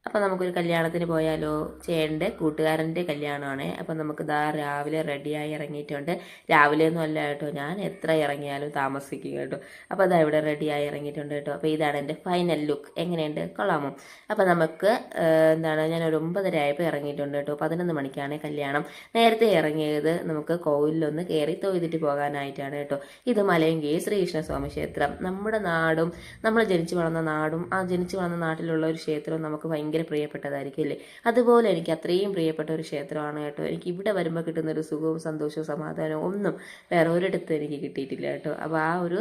അപ്പോൾ നമുക്കൊരു കല്യാണത്തിന് പോയാലോ? ചേട്ടൻ്റെ കൂട്ടുകാരൻ്റെ കല്യാണമാണ്. അപ്പോൾ നമുക്ക് രാവിലെ റെഡിയായി ഇറങ്ങിയിട്ടുണ്ട്. രാവിലെ ഒന്നും അല്ല കേട്ടോ, ഞാൻ എത്ര ഇറങ്ങിയാലും താമസിക്കും കേട്ടോ. അപ്പോൾ ഇവിടെ റെഡിയായി ഇറങ്ങിയിട്ടുണ്ട് കേട്ടോ. അപ്പോൾ ഇതാണ് എൻ്റെ ഫൈനൽ ലുക്ക്. എങ്ങനെയുണ്ട്, കൊള്ളാമോ? അപ്പോൾ നമുക്ക് ഞാൻ ഒരു 9:30 ആയപ്പോൾ ഇറങ്ങിയിട്ടുണ്ട് കേട്ടോ. 11 മണിക്കാണ് കല്യാണം. നേരത്തെ ഇറങ്ങിയത് നമുക്ക് കോവിലൊന്ന് കയറി തൊഴുതിട്ട് പോകാനായിട്ടാണ് കേട്ടോ. ഇത് മലയങ്കി ശ്രീകൃഷ്ണസ്വാമി ക്ഷേത്രം. നമ്മുടെ നാടും, നമ്മൾ ജനിച്ചു വളർന്ന നാടും, ആ ജനിച്ചു വളർന്ന നാട്ടിലുള്ള ഒരു ക്ഷേത്രവും നമുക്ക് ഭയങ്കര പ്രിയപ്പെട്ടതായിരിക്കും അല്ലേ? അതുപോലെ എനിക്ക് അത്രയും പ്രിയപ്പെട്ട ഒരു ക്ഷേത്രമാണ് കേട്ടോ. എനിക്ക് ഇവിടെ വരുമ്പോൾ കിട്ടുന്ന ഒരു സുഖവും സന്തോഷവും സമാധാനവും ഒന്നും വേറെ ഒരിടത്തും എനിക്ക് കിട്ടിയിട്ടില്ല കേട്ടോ. അപ്പോൾ ആ ഒരു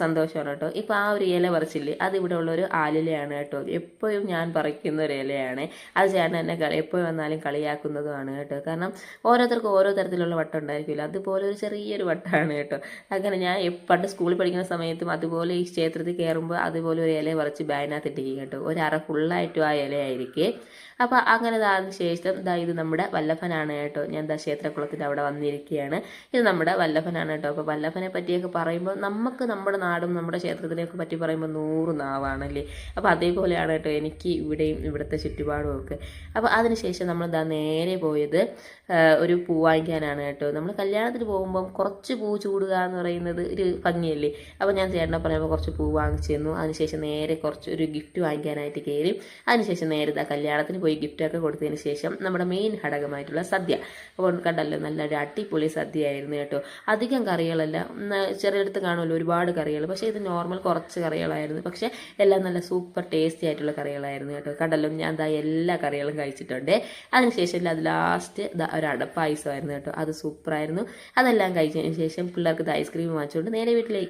സന്തോഷമാണ് കേട്ടോ. ഇപ്പോൾ ആ ഒരു ഇല പറിച്ചില്ലേ, അതിവിടെ ഉള്ളൊരു ആലിലയാണ് കേട്ടോ. എപ്പോഴും ഞാൻ പറിക്കുന്ന ഒരു ഇലയാണ്. അത് ചേട്ടൻ എന്നെ എപ്പോഴും വന്നാലും കളിയാക്കുന്നതുമാണ് കേട്ടോ. കാരണം ഓരോരുത്തർക്കും ഓരോ തരത്തിലുള്ള വട്ടം ഉണ്ടായിരിക്കില്ല, അതുപോലെ ഒരു ചെറിയൊരു വട്ടമാണ് കേട്ടോ. അങ്ങനെ ഞാൻ പണ്ട് സ്കൂളിൽ പഠിക്കുന്ന സമയത്തും അതുപോലെ ഈ ക്ഷേത്രത്തിൽ കയറുമ്പോൾ അതുപോലെ ഒരു ഇല പറിച്ച് ബാഗിനകത്ത് ഇട്ടിരിക്കും കേട്ടോ. ഒരു അറ ഫുള്ളായിട്ടും ആ ഇലയായിരിക്കും. അപ്പോൾ അങ്ങനെ അതിന് ശേഷം ഇത് നമ്മുടെ വല്ലഭനാണ് കേട്ടോ. ഞാൻ ക്ഷേത്രക്കുളത്തിൻ്റെ അവിടെ വന്നിരിക്കുകയാണ്. ഇത് നമ്മുടെ വല്ലഭനാണ് കേട്ടോ. അപ്പോൾ വല്ലഭനെ പറ്റിയൊക്കെ പറയുമ്പോൾ നമുക്ക് നമ്മുടെ നാടും നമ്മുടെ ക്ഷേത്രത്തിനെയൊക്കെ പറ്റി പറയുമ്പോൾ 100 നാവാണല്ലേ. അപ്പോൾ അതേപോലെയാണ് കേട്ടോ എനിക്ക് ഇവിടെയും ഇവിടുത്തെ ചുറ്റുപാടും ഒക്കെ. അപ്പോൾ അതിനുശേഷം നമ്മൾ നേരെ പോയത് ഒരു പൂ വാങ്ങിക്കാനാണ് കേട്ടോ. നമ്മൾ കല്യാണത്തിന് പോകുമ്പം കുറച്ച് പൂ ചൂടുക എന്ന് പറയുന്നത് ഒരു ഭംഗിയല്ലേ. അപ്പോൾ ഞാൻ ചേട്ടനെ പറഞ്ഞപ്പോൾ കുറച്ച് പൂ വാങ്ങിച്ചു തന്നു. അതിനുശേഷം നേരെ ഒരു ഗിഫ്റ്റ് വാങ്ങിക്കാനായിട്ട് കയറി. അതിനുശേഷം നേരെ കല്യാണത്തിന് പോയി ഗിഫ്റ്റൊക്കെ കൊടുത്തതിന് ശേഷം നമ്മുടെ മെയിൻ ഘടകമായിട്ടുള്ള സദ്യ. അപ്പോൾ കണ്ടല്ലോ, നല്ലൊരു അടിപൊളി സദ്യയായിരുന്നു കേട്ടോ. അധികം കറികളല്ല, ചെറിയടുത്ത് കാണുമല്ലോ ഒരുപാട് കറികൾ, പക്ഷേ ഇത് നോർമൽ കുറച്ച് കറികളായിരുന്നു. പക്ഷേ എല്ലാം നല്ല സൂപ്പർ ടേസ്റ്റി ആയിട്ടുള്ള കറികളായിരുന്നു കേട്ടോ. കണ്ടല്ലോ, ഞാൻ എല്ലാ കറികളും കഴിച്ചിട്ടുണ്ട്. അതിനുശേഷം അത് ലാസ്റ്റ് ഒരു അടപ്പായസമായിരുന്നു കേട്ടോ. അത് സൂപ്പറായിരുന്നു. അതെല്ലാം കഴിച്ചതിന് ശേഷം പിള്ളേർക്ക് ഐസ്ക്രീം വാങ്ങിച്ചുകൊണ്ട് നേരെ വീട്ടിലേക്ക്